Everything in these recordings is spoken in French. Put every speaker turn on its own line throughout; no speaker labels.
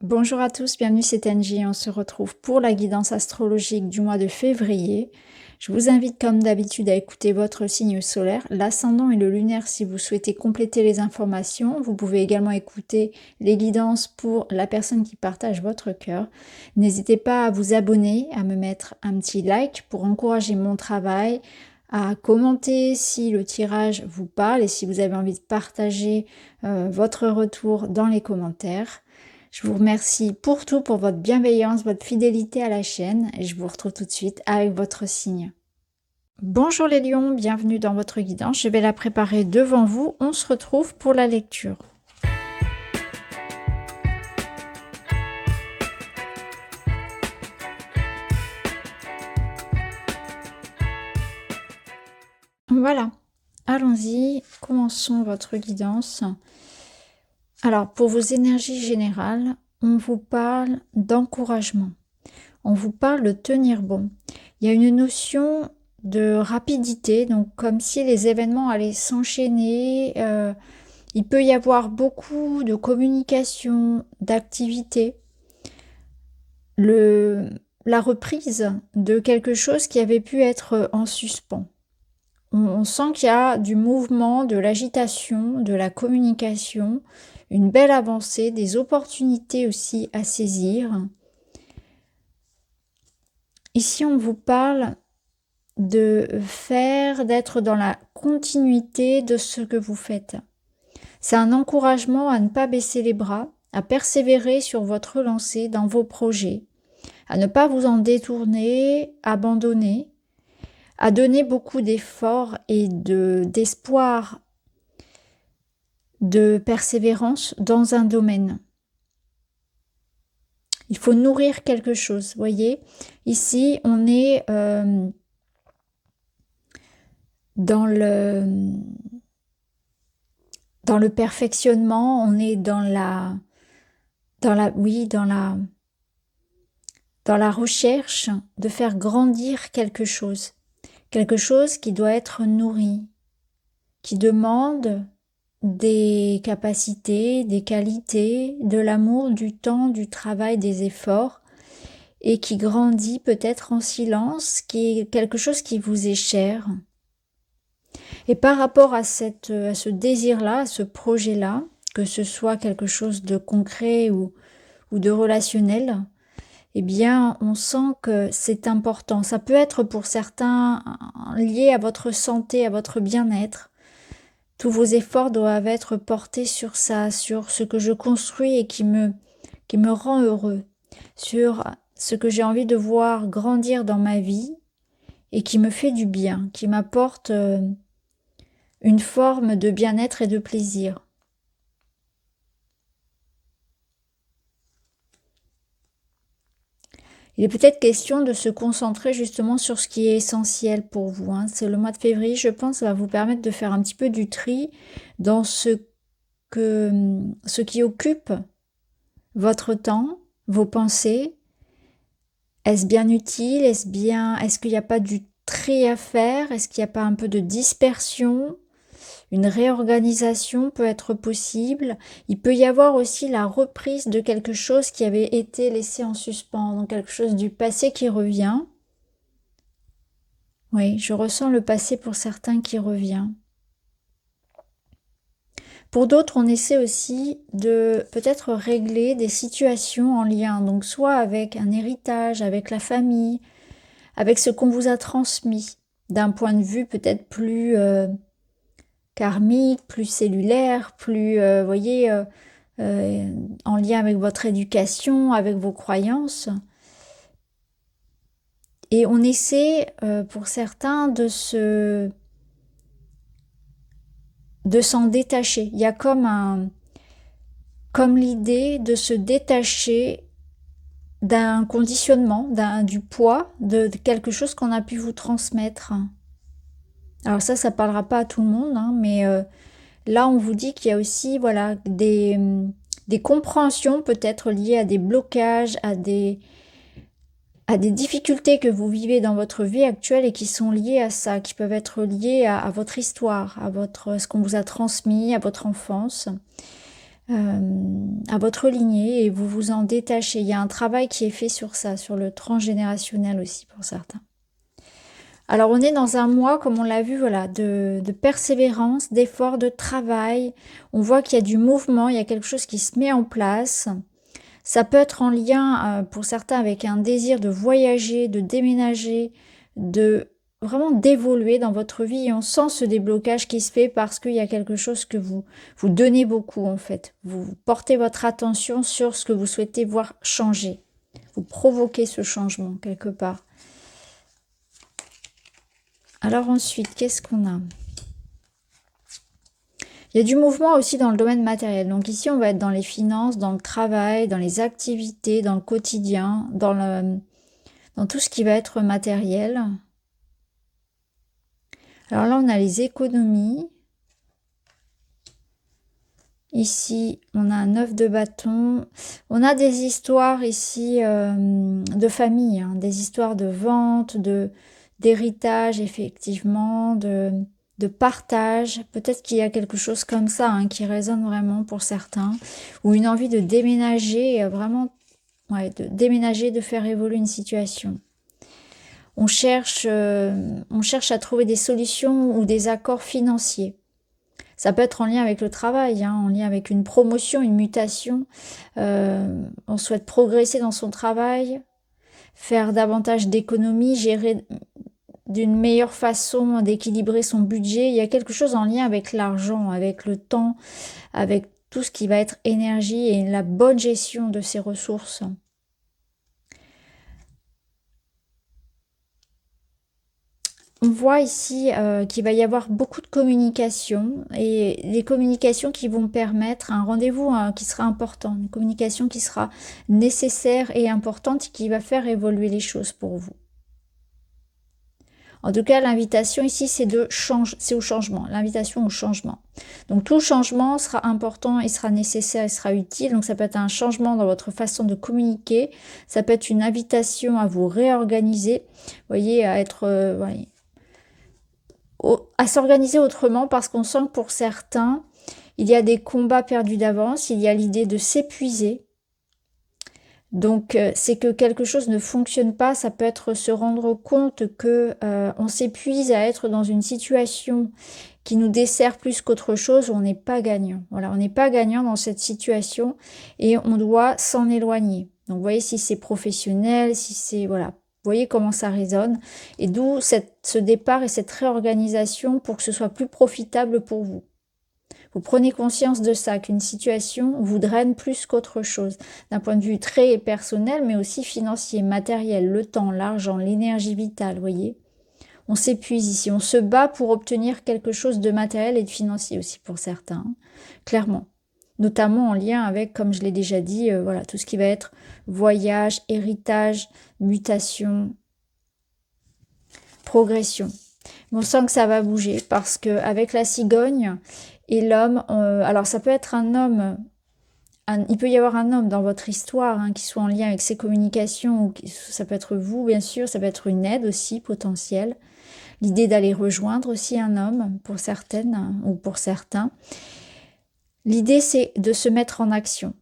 Bonjour à tous, bienvenue, c'est Angie. On se retrouve pour la guidance astrologique du mois de février. Je vous invite comme d'habitude à écouter votre signe solaire, l'ascendant et le lunaire si vous souhaitez compléter les informations. Vous pouvez également écouter les guidances pour la personne qui partage votre cœur. N'hésitez pas à vous abonner, à me mettre un petit like pour encourager mon travail, à commenter si le tirage vous parle et si vous avez envie de partager votre retour dans les commentaires. Je vous remercie pour tout, pour votre bienveillance, votre fidélité à la chaîne et je vous retrouve tout de suite avec votre signe. Bonjour les lions, bienvenue dans votre guidance. Je vais la préparer devant vous. On se retrouve pour la lecture. Voilà, allons-y, commençons votre guidance. Alors, pour vos énergies générales, on vous parle d'encouragement. On vous parle de tenir bon. Il y a une notion de rapidité, donc comme si les événements allaient s'enchaîner. Il peut y avoir beaucoup de communication, d'activité. La reprise de quelque chose qui avait pu être en suspens. On sent qu'il y a du mouvement, de l'agitation, de la communication, une belle avancée, des opportunités aussi à saisir. Ici, on vous parle d'être dans la continuité de ce que vous faites. C'est un encouragement à ne pas baisser les bras, à persévérer sur votre lancée dans vos projets, à ne pas vous en détourner, abandonner, à donner beaucoup d'efforts et d'espoir, de persévérance dans un domaine. Il faut nourrir quelque chose, voyez. Ici, on est dans le perfectionnement, on est dans la recherche de faire grandir quelque chose qui doit être nourri, qui demande des capacités, des qualités, de l'amour, du temps, du travail, des efforts, et qui grandit peut-être en silence, qui est quelque chose qui vous est cher. Et par rapport à ce désir-là, à ce projet-là, que ce soit quelque chose de concret ou de relationnel, eh bien, on sent que c'est important. Ça peut être pour certains lié à votre santé, à votre bien-être. Tous vos efforts doivent être portés sur ça, sur ce que je construis et qui me rend heureux, sur ce que j'ai envie de voir grandir dans ma vie et qui me fait du bien, qui m'apporte une forme de bien-être et de plaisir. Il est peut-être question de se concentrer justement sur ce qui est essentiel pour vous. C'est le mois de février, je pense, ça va vous permettre de faire un petit peu du tri dans ce qui occupe votre temps, vos pensées. Est-ce bien utile? Est-ce qu'il n'y a pas du tri à faire? Est-ce qu'il n'y a pas un peu de dispersion? Une réorganisation peut être possible. Il peut y avoir aussi la reprise de quelque chose qui avait été laissé en suspens, donc quelque chose du passé qui revient. Oui, je ressens le passé pour certains qui revient. Pour d'autres, on essaie aussi de peut-être régler des situations en lien, donc soit avec un héritage, avec la famille, avec ce qu'on vous a transmis, d'un point de vue peut-être plus karmique, plus cellulaire, plus, voyez, en lien avec votre éducation, avec vos croyances. Et on essaie, pour certains, de s'en détacher. Il y a comme l'idée de se détacher d'un conditionnement, du poids, de quelque chose qu'on a pu vous transmettre. Alors ça parlera pas à tout le monde, mais là on vous dit qu'il y a aussi des compréhensions peut-être liées à des blocages, à des difficultés que vous vivez dans votre vie actuelle et qui sont liées à ça, qui peuvent être liées à votre histoire, à ce qu'on vous a transmis, à votre enfance. à votre lignée et vous vous en détachez. Il y a un travail qui est fait sur ça, sur le transgénérationnel aussi pour certains. Alors on est dans un mois, comme on l'a vu, voilà, de persévérance, d'effort, de travail. On voit qu'il y a du mouvement, il y a quelque chose qui se met en place. Ça peut être en lien, pour certains, avec un désir de voyager, de déménager, de vraiment d'évoluer dans votre vie. Et on sent ce déblocage qui se fait parce qu'il y a quelque chose que vous donnez beaucoup, en fait. Vous portez votre attention sur ce que vous souhaitez voir changer. Vous provoquez ce changement, quelque part. Alors ensuite, qu'est-ce qu'on a? Il y a du mouvement aussi dans le domaine matériel. Donc ici, on va être dans les finances, dans le travail, dans les activités, dans le quotidien, dans tout ce qui va être matériel. Alors là, on a les économies. Ici, on a un 9 de bâton. On a des histoires ici de famille, hein, des histoires de vente, d'héritage, effectivement, de partage. Peut-être qu'il y a quelque chose comme ça hein, qui résonne vraiment pour certains. Ou une envie de déménager, vraiment, ouais, de déménager, de faire évoluer une situation. On cherche à trouver des solutions ou des accords financiers. Ça peut être en lien avec le travail, hein, en lien avec une promotion, une mutation. On souhaite progresser dans son travail, faire davantage d'économies, gérer d'une meilleure façon, d'équilibrer son budget. Il y a quelque chose en lien avec l'argent, avec le temps, avec tout ce qui va être énergie et la bonne gestion de ses ressources. On voit ici qu'il va y avoir beaucoup de communication et des communications qui vont permettre un rendez-vous qui sera important, une communication qui sera nécessaire et importante et qui va faire évoluer les choses pour vous. En tout cas, l'invitation ici, c'est au changement, l'invitation au changement. Donc tout changement sera important, il sera nécessaire, il sera utile. Donc ça peut être un changement dans votre façon de communiquer, ça peut être une invitation à vous réorganiser, vous voyez, à être... voyez, à s'organiser autrement parce qu'on sent que pour certains, il y a des combats perdus d'avance, il y a l'idée de s'épuiser. Donc c'est que quelque chose ne fonctionne pas, ça peut être se rendre compte que on s'épuise à être dans une situation qui nous dessert plus qu'autre chose, où on n'est pas gagnant. Voilà, on n'est pas gagnant dans cette situation et on doit s'en éloigner. Donc vous voyez si c'est professionnel, si c'est voilà. Vous voyez comment ça résonne et d'où ce départ et cette réorganisation pour que ce soit plus profitable pour vous. Vous prenez conscience de ça, qu'une situation vous draine plus qu'autre chose, d'un point de vue très personnel, mais aussi financier, matériel, le temps, l'argent, l'énergie vitale, vous voyez. On s'épuise ici, on se bat pour obtenir quelque chose de matériel et de financier aussi pour certains, hein, clairement. Notamment en lien avec, comme je l'ai déjà dit, voilà, tout ce qui va être voyage, héritage, mutation, progression. On sent que ça va bouger parce qu'avec la cigogne et l'homme, alors ça peut être un homme, il peut y avoir un homme dans votre histoire hein, qui soit en lien avec ses communications, ou ça peut être vous bien sûr, ça peut être une aide aussi potentielle. L'idée d'aller rejoindre aussi un homme pour certaines hein, ou pour certains. L'idée, c'est de se mettre en action,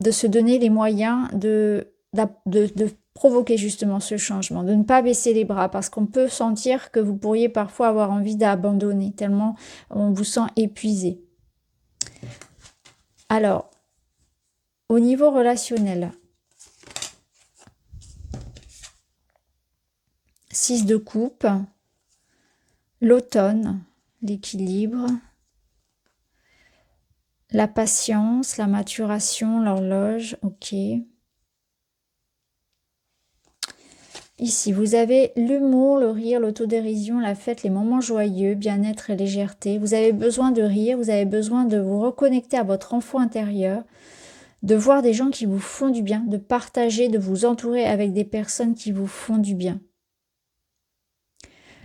de se donner les moyens de provoquer justement ce changement, de ne pas baisser les bras, parce qu'on peut sentir que vous pourriez parfois avoir envie d'abandonner, tellement on vous sent épuisé. Alors, au niveau relationnel, 6 de coupe, l'automne, l'équilibre, la patience, la maturation, l'horloge, ok. Ici, vous avez l'humour, le rire, l'autodérision, la fête, les moments joyeux, bien-être et légèreté. Vous avez besoin de rire, vous avez besoin de vous reconnecter à votre enfant intérieur, de voir des gens qui vous font du bien, de partager, de vous entourer avec des personnes qui vous font du bien.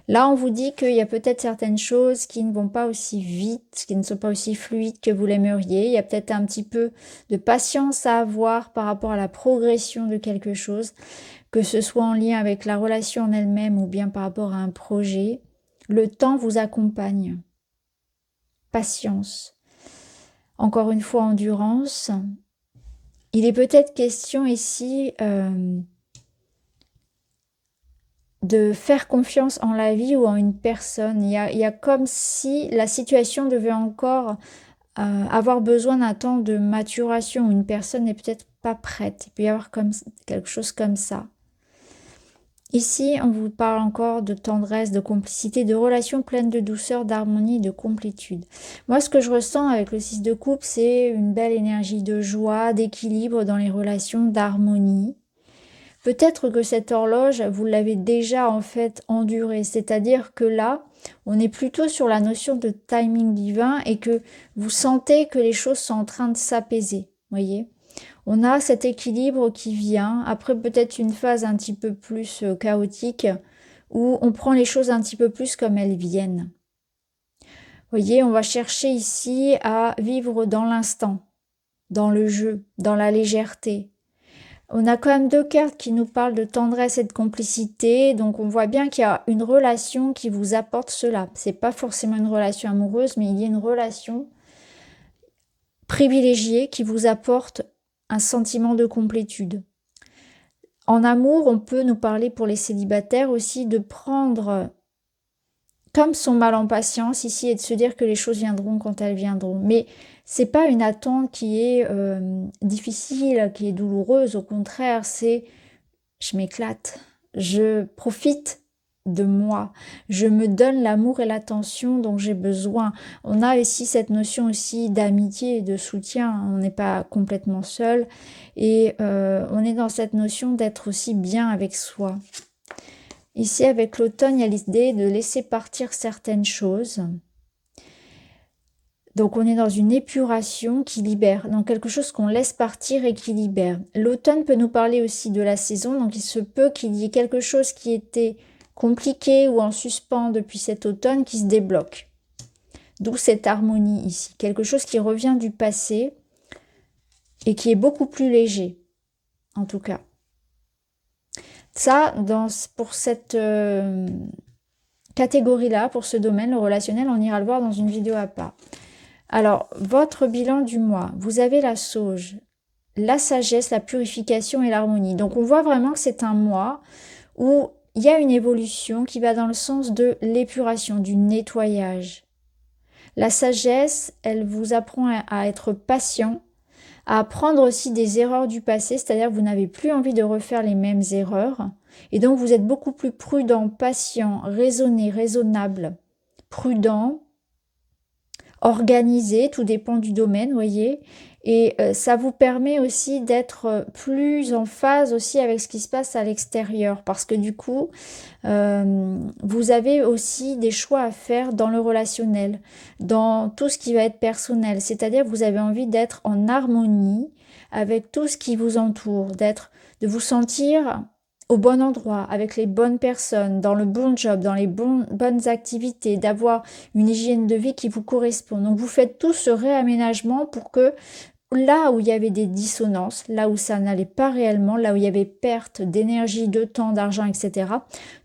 Là, on vous dit qu'il y a peut-être certaines choses qui ne vont pas aussi vite, qui ne sont pas aussi fluides que vous l'aimeriez. Il y a peut-être un petit peu de patience à avoir par rapport à la progression de quelque chose, que ce soit en lien avec la relation en elle-même ou bien par rapport à un projet. Le temps vous accompagne. Patience. encore une fois endurance. Il est peut-être question ici de faire confiance en la vie ou en une personne. Il y a comme si la situation devait encore avoir besoin d'un temps de maturation où une personne n'est peut-être pas prête. Il peut y avoir comme, quelque chose comme ça. Ici, on vous parle encore de tendresse, de complicité, de relations pleines de douceur, d'harmonie, de complétude. Moi, ce que je ressens avec le 6 de coupe, c'est une belle énergie de joie, d'équilibre dans les relations, d'harmonie. Peut-être que cette horloge, vous l'avez déjà en fait endurée, c'est-à-dire que là, on est plutôt sur la notion de timing divin et que vous sentez que les choses sont en train de s'apaiser, voyez. On a cet équilibre qui vient, après peut-être une phase un petit peu plus chaotique, où on prend les choses un petit peu plus comme elles viennent. Voyez, on va chercher ici à vivre dans l'instant, dans le jeu, dans la légèreté. On a quand même deux cartes qui nous parlent de tendresse et de complicité, donc on voit bien qu'il y a une relation qui vous apporte cela. C'est pas forcément une relation amoureuse, mais il y a une relation privilégiée qui vous apporte un sentiment de complétude. En amour, on peut nous parler pour les célibataires aussi de prendre comme son mal en patience ici et de se dire que les choses viendront quand elles viendront. Mais c'est pas une attente qui est difficile, qui est douloureuse. Au contraire, c'est je m'éclate, je profite de moi, je me donne l'amour et l'attention dont j'ai besoin. On a ici cette notion aussi d'amitié et de soutien, on n'est pas complètement seul et on est dans cette notion d'être aussi bien avec soi. Ici avec l'automne, il y a l'idée de laisser partir certaines choses. Donc on est dans une épuration qui libère, dans quelque chose qu'on laisse partir et qui libère. L'automne peut nous parler aussi de la saison, donc il se peut qu'il y ait quelque chose qui était compliqué ou en suspens depuis cet automne qui se débloque. D'où cette harmonie ici, quelque chose qui revient du passé et qui est beaucoup plus léger, en tout cas. Ça, pour cette catégorie-là, pour ce domaine, le relationnel, on ira le voir dans une vidéo à part. Alors, votre bilan du mois, vous avez la sauge, la sagesse, la purification et l'harmonie. Donc, on voit vraiment que c'est un mois où il y a une évolution qui va dans le sens de l'épuration, du nettoyage. La sagesse, elle vous apprend à être patient, à apprendre aussi des erreurs du passé, c'est-à-dire que vous n'avez plus envie de refaire les mêmes erreurs. Et donc, vous êtes beaucoup plus prudent, patient, raisonné, raisonnable, prudent, organisé, tout dépend du domaine, voyez, et ça vous permet aussi d'être plus en phase aussi avec ce qui se passe à l'extérieur, parce que du coup, vous avez aussi des choix à faire dans le relationnel, dans tout ce qui va être personnel, c'est-à-dire que vous avez envie d'être en harmonie avec tout ce qui vous entoure, de vous sentir au bon endroit, avec les bonnes personnes, dans le bon job, dans les bonnes activités, d'avoir une hygiène de vie qui vous correspond. Donc vous faites tout ce réaménagement pour que là où il y avait des dissonances, là où ça n'allait pas réellement, là où il y avait perte d'énergie, de temps, d'argent, etc.,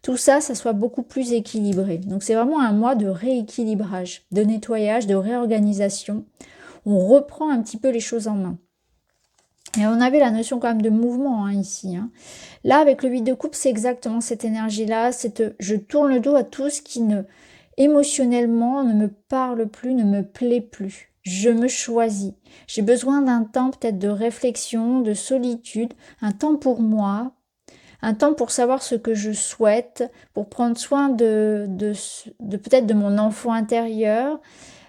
tout ça, ça soit beaucoup plus équilibré. Donc c'est vraiment un mois de rééquilibrage, de nettoyage, de réorganisation. On reprend un petit peu les choses en main. Et on avait la notion quand même de mouvement ici. Là, avec le 8 de coupe, c'est exactement cette énergie-là. Je tourne le dos à tout ce qui émotionnellement ne me parle plus, ne me plaît plus. Je me choisis. J'ai besoin d'un temps peut-être de réflexion, de solitude, un temps pour moi, un temps pour savoir ce que je souhaite, pour prendre soin de peut-être de mon enfant intérieur.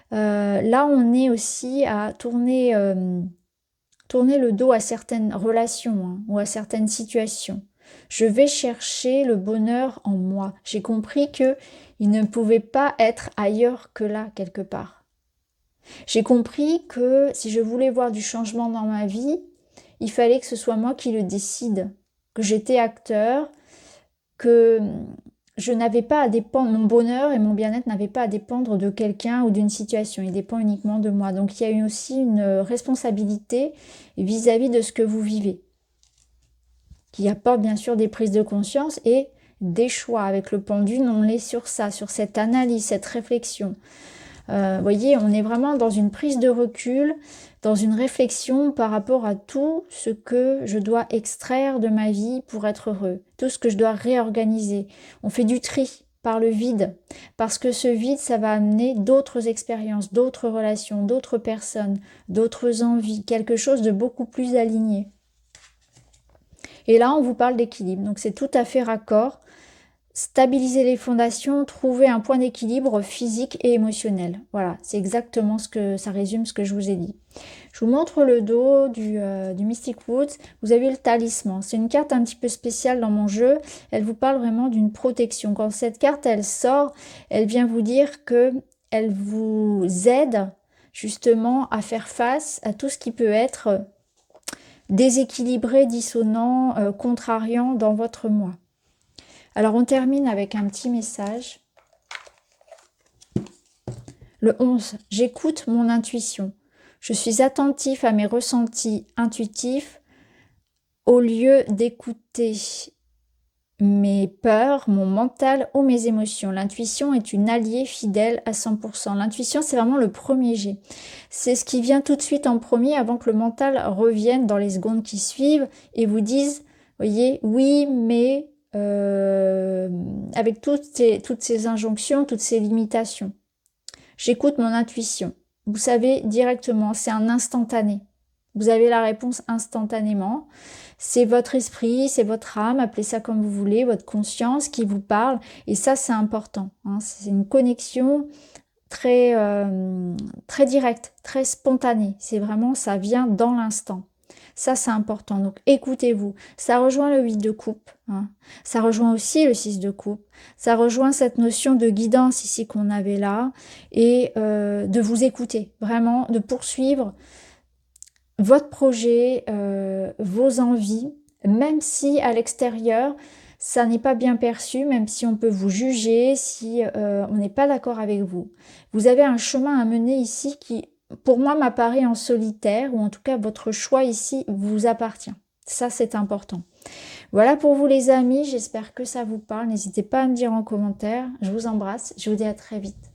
Là, on est aussi à tourner le dos à certaines relations ou à certaines situations. Je vais chercher le bonheur en moi. J'ai compris que il ne pouvait pas être ailleurs que là, quelque part. J'ai compris que si je voulais voir du changement dans ma vie, il fallait que ce soit moi qui le décide, que j'étais acteur, que je n'avais pas à dépendre, mon bonheur et mon bien-être n'avaient pas à dépendre de quelqu'un ou d'une situation, il dépend uniquement de moi. Donc il y a eu aussi une responsabilité vis-à-vis de ce que vous vivez, qui apporte bien sûr des prises de conscience et des choix. Avec le pendule, on est sur ça, sur cette analyse, cette réflexion. Vous voyez, on est vraiment dans une prise de recul, dans une réflexion par rapport à tout ce que je dois extraire de ma vie pour être heureux, tout ce que je dois réorganiser. On fait du tri par le vide, parce que ce vide, ça va amener d'autres expériences, d'autres relations, d'autres personnes, d'autres envies, quelque chose de beaucoup plus aligné. Et là, on vous parle d'équilibre, donc c'est tout à fait raccord. Stabiliser les fondations, trouver un point d'équilibre physique et émotionnel. Voilà, c'est exactement ce que ça résume ce que je vous ai dit. Je vous montre le dos du Mystic Woods. Vous avez le talisman. C'est une carte un petit peu spéciale dans mon jeu. Elle vous parle vraiment d'une protection. Quand cette carte, elle sort, elle vient vous dire que elle vous aide justement à faire face à tout ce qui peut être déséquilibré, dissonant, contrariant dans votre moi. Alors on termine avec un petit message. Le 11, j'écoute mon intuition. Je suis attentif à mes ressentis intuitifs au lieu d'écouter mes peurs, mon mental ou mes émotions. L'intuition est une alliée fidèle à 100%. L'intuition, c'est vraiment le premier jet. C'est ce qui vient tout de suite en premier avant que le mental revienne dans les secondes qui suivent et vous dise, voyez, oui, mais... avec toutes ces injonctions, toutes ces limitations. J'écoute mon intuition. Vous savez directement, c'est un instantané. Vous avez la réponse instantanément. C'est votre esprit, c'est votre âme, appelez ça comme vous voulez, votre conscience qui vous parle. Et ça, c'est important. Hein. C'est une connexion très, très directe, très spontanée. C'est vraiment, ça vient dans l'instant. Ça, c'est important. Donc, écoutez-vous. Ça rejoint le 8 de coupe. Hein. Ça rejoint aussi le 6 de coupe. Ça rejoint cette notion de guidance ici qu'on avait là. Et de vous écouter. Vraiment, de poursuivre votre projet, vos envies. Même si à l'extérieur, ça n'est pas bien perçu, même si on peut vous juger, si on n'est pas d'accord avec vous. Vous avez un chemin à mener ici qui... pour moi, m'apparaît en solitaire, ou en tout cas, votre choix ici vous appartient. Ça, c'est important. Voilà pour vous les amis, j'espère que ça vous parle. N'hésitez pas à me dire en commentaire. Je vous embrasse, je vous dis à très vite.